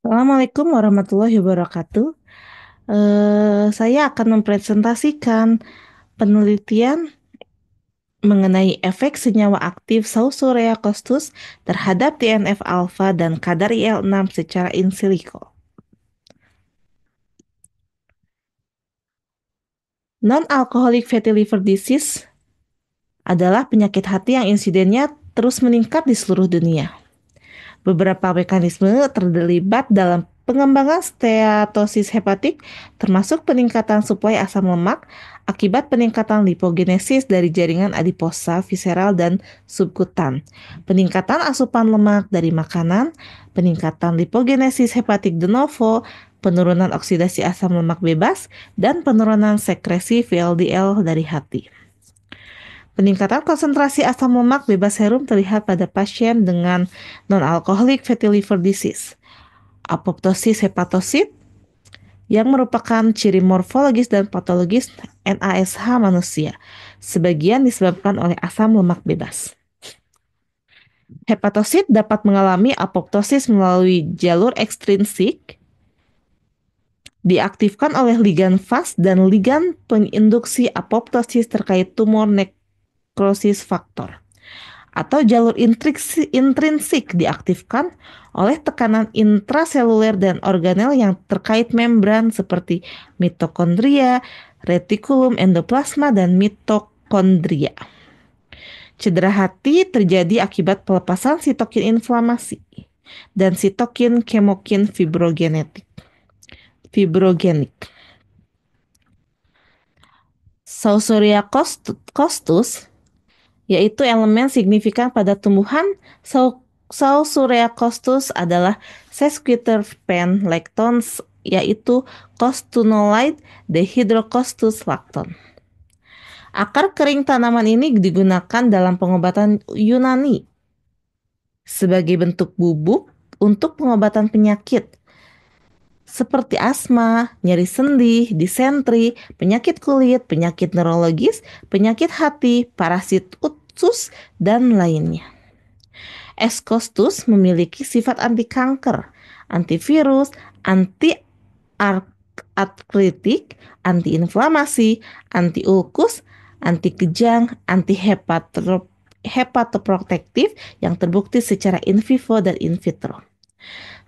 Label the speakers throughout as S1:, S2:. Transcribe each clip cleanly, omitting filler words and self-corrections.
S1: Assalamualaikum warahmatullahi wabarakatuh. Saya akan mempresentasikan penelitian mengenai efek senyawa aktif Saussure Costus terhadap TNF-alfa dan kadar IL-6 secara in silico. Non-alcoholic fatty liver disease adalah penyakit hati yang insidennya terus meningkat di seluruh dunia. Beberapa mekanisme terlibat dalam pengembangan steatosis hepatik, termasuk peningkatan suplai asam lemak akibat peningkatan lipogenesis dari jaringan adiposa, visceral, dan subkutan, peningkatan asupan lemak dari makanan, peningkatan lipogenesis hepatik de novo, penurunan oksidasi asam lemak bebas, dan penurunan sekresi VLDL dari hati. Peningkatan konsentrasi asam lemak bebas serum terlihat pada pasien dengan non-alcoholic fatty liver disease, apoptosis hepatosit, yang merupakan ciri morfologis dan patologis NASH manusia, sebagian disebabkan oleh asam lemak bebas. Hepatosit dapat mengalami apoptosis melalui jalur ekstrinsik, diaktifkan oleh ligan Fas dan ligan penginduksi apoptosis terkait tumor nekrosis faktor, atau jalur intrinsik diaktifkan oleh tekanan intraseluler dan organel yang terkait membran seperti mitokondria, retikulum endoplasma, dan mitokondria. Cedera hati terjadi akibat pelepasan sitokin inflamasi dan sitokin kemokin fibrogenik. Saussure costus yaitu elemen signifikan pada tumbuhan. Saussure costus adalah sesquiterpene lactons, yaitu costunolide dehydrocostus lacton. Akar kering tanaman ini digunakan dalam pengobatan Yunani sebagai bentuk bubuk untuk pengobatan penyakit seperti asma, nyeri sendi, disentri, penyakit kulit, penyakit neurologis, penyakit hati, parasit usus, dan lainnya. Escostus memiliki sifat anti kanker, antivirus, anti-artritik, anti-inflamasi, anti-ulkus, anti kejang, hepatoprotektif yang terbukti secara in vivo dan in vitro.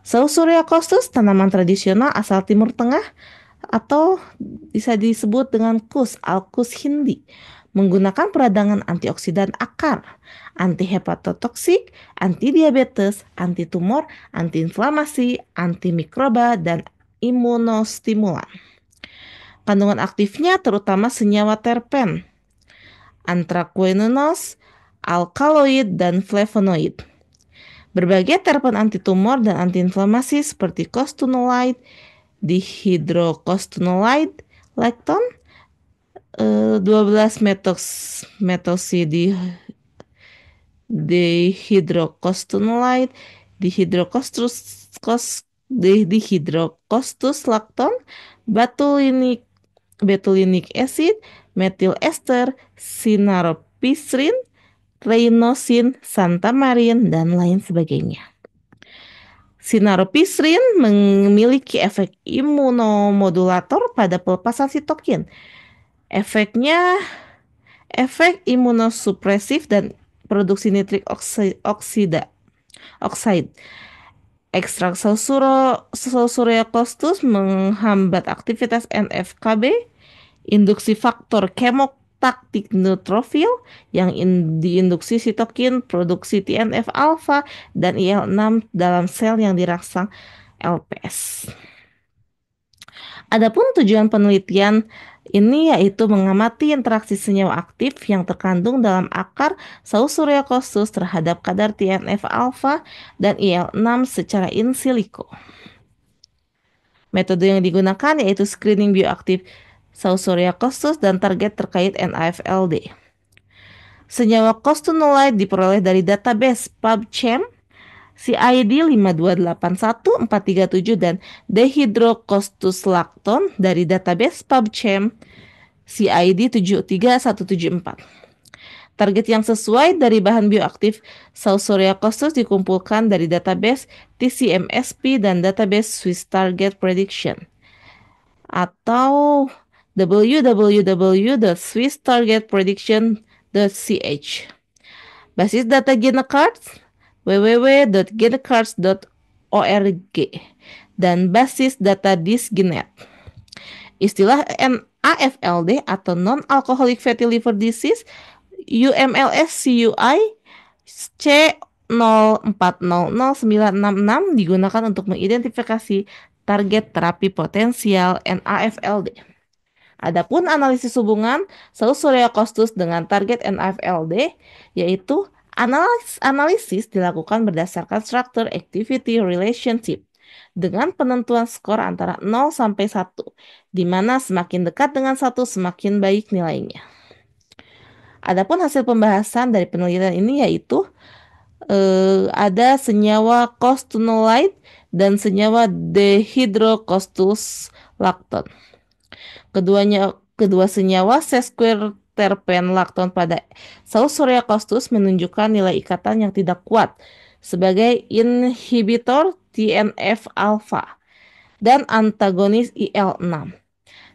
S1: Saussure costus tanaman tradisional asal Timur Tengah atau bisa disebut dengan Alkus hindi, menggunakan peradangan antioksidan akar, anti-hepatotoksik, anti-diabetes, anti-tumor, anti-inflamasi, antimikroba, dan imunostimulan. Kandungan aktifnya terutama senyawa terpen, anthraquinones, alkaloid, dan flavonoid. Berbagai terpen antitumor dan antiinflamasi seperti costunolide, dihydrocostunolide, lacton, 12 dihydrocostunolide, dihydrocostus lacton, betulinic acid, methyl ester, sinaropirin, rhinosin, santamarin, dan lain sebagainya. Sinaropirin memiliki efek imunomodulator pada pelepasan sitokin. Efek imunosupresif dan produksi nitrik oksida. Ekstrak Saussure costus menghambat aktivitas NF-kB, induksi faktor kemotaktik neutrofil yang diinduksi sitokin, produksi TNF-alfa dan IL-6 dalam sel yang dirangsang LPS. Adapun tujuan penelitian ini yaitu mengamati interaksi senyawa aktif yang terkandung dalam akar Saussure costus terhadap kadar TNF-alfa dan IL-6 secara in silico. Metode yang digunakan yaitu screening bioaktif Saussure costus dan target terkait NAFLD. Senyawa costunolide diperoleh dari database PubChem, CID 5281437 dan dehydrocostus lacton dari database PubChem, CID 73174. Target yang sesuai dari bahan bioaktif Sausoreacostus dikumpulkan dari database TCMSP dan database Swiss Target Prediction atau www.swisstargetprediction.ch. Basis data GeneCards www.genecards.org dan basis data Disgenet. Istilah NAFLD atau Non-Alcoholic Fatty Liver Disease UMLS-CUI C04009666 digunakan untuk mengidentifikasi target terapi potensial NAFLD. Adapun analisis hubungan Sausoreacostus dengan target NAFLD yaitu analisis dilakukan berdasarkan structure activity relationship dengan penentuan skor antara 0 sampai 1, di mana semakin dekat dengan 1 semakin baik nilainya. Adapun hasil pembahasan dari penelitian ini yaitu ada senyawa costanolide dan senyawa dehydrocostus lacton. Kedua senyawa sesquiterpen lacton pada Sausoreacostus menunjukkan nilai ikatan yang tidak kuat sebagai inhibitor TNF-alpha dan antagonis IL-6.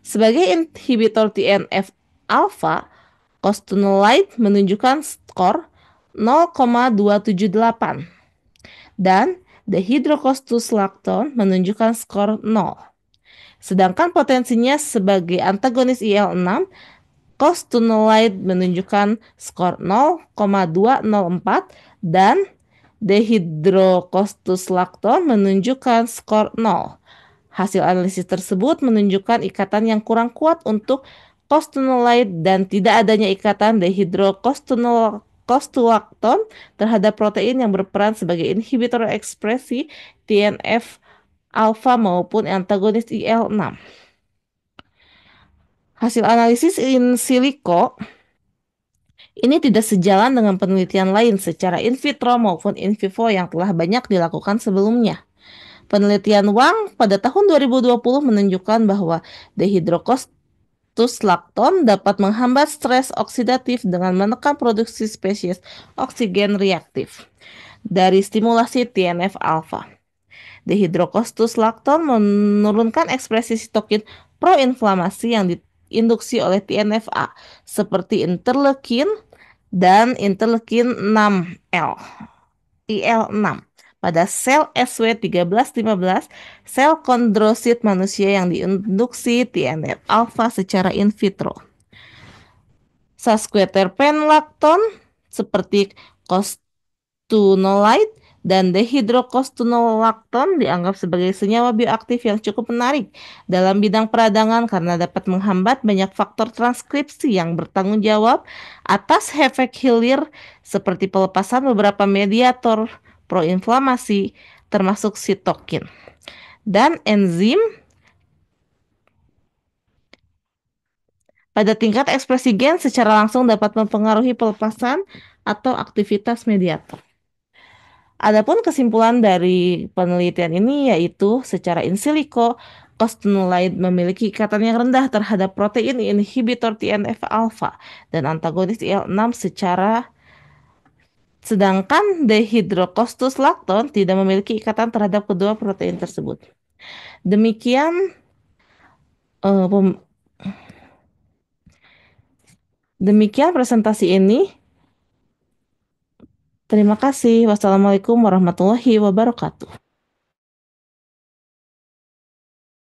S1: Sebagai inhibitor TNF-alpha, costanolide menunjukkan skor 0,278 dan dehydrocostus lacton menunjukkan skor 0. Sedangkan potensinya sebagai antagonis IL-6, costanolide menunjukkan skor 0,204 dan dehydrocostus lacton menunjukkan skor 0. Hasil analisis tersebut menunjukkan ikatan yang kurang kuat untuk costanolide dan tidak adanya ikatan dehydrocostulacton terhadap protein yang berperan sebagai inhibitor ekspresi TNF alfa maupun antagonis IL-6. Hasil analisis in silico ini tidak sejalan dengan penelitian lain secara in vitro maupun in vivo yang telah banyak dilakukan sebelumnya. Penelitian Wang pada tahun 2020 menunjukkan bahwa dehydrocostus lacton dapat menghambat stres oksidatif dengan menekan produksi spesies oksigen reaktif dari stimulasi TNF-alfa. Dehydrocostus lacton menurunkan ekspresi sitokin proinflamasi yang diinduksi oleh TNF-A seperti interleukin dan interleukin 6L, IL-6 pada sel SW1315, sel kondrosit manusia yang diinduksi TNF-alfa secara in vitro. Sesquiterpen lacton seperti costanolide dan dehydrocostunolacton dianggap sebagai senyawa bioaktif yang cukup menarik dalam bidang peradangan karena dapat menghambat banyak faktor transkripsi yang bertanggung jawab atas efek hilir seperti pelepasan beberapa mediator proinflamasi termasuk sitokin dan enzim pada tingkat ekspresi gen secara langsung dapat mempengaruhi pelepasan atau aktivitas mediator. Adapun kesimpulan dari penelitian ini yaitu secara in silico, costanolide memiliki ikatan yang rendah terhadap protein inhibitor TNF-alfa dan antagonis IL-6 sedangkan dehydrocostus lacton tidak memiliki ikatan terhadap kedua protein tersebut. Demikian presentasi ini. Terima kasih. Wassalamualaikum warahmatullahi wabarakatuh.